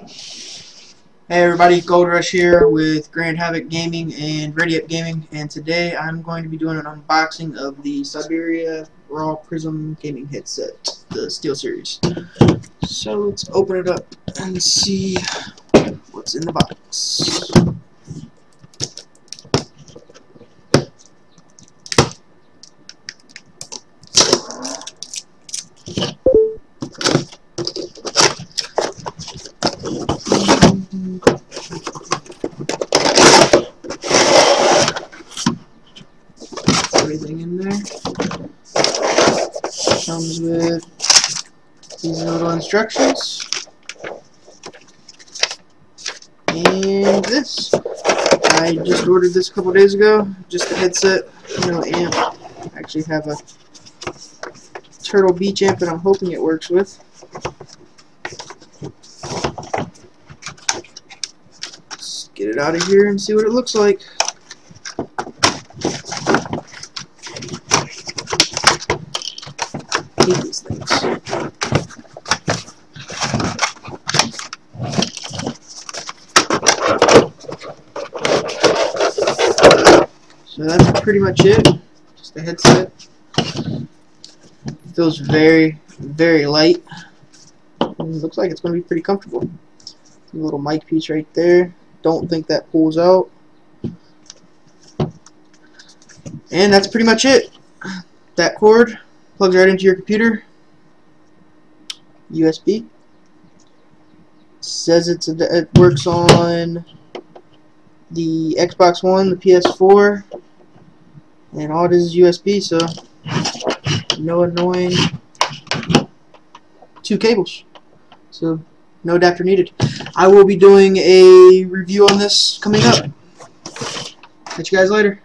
Hey everybody, Gold Rush here with Grand Havoc Gaming and Ready Up Gaming, and today I'm going to be doing an unboxing of the Siberia Raw Prism gaming headset, the SteelSeries. So let's open it up and see what's in the box. Everything in there comes with these little instructions and this. I just ordered this a couple days ago, just the headset, no amp. I actually have a Turtle Beach amp that I'm hoping it works with. Let's get it out of here and see what it looks like. I hate these things. So that's pretty much it. Just a headset. It feels very, very light. And it looks like it's going to be pretty comfortable. A little mic piece right there. Don't think that pulls out. And that's pretty much it. That cord plugs right into your computer. USB. Says it works on the Xbox One, the PS4, and all it is USB, so no annoying two cables. So no adapter needed. I will be doing a review on this coming up. Catch you guys later.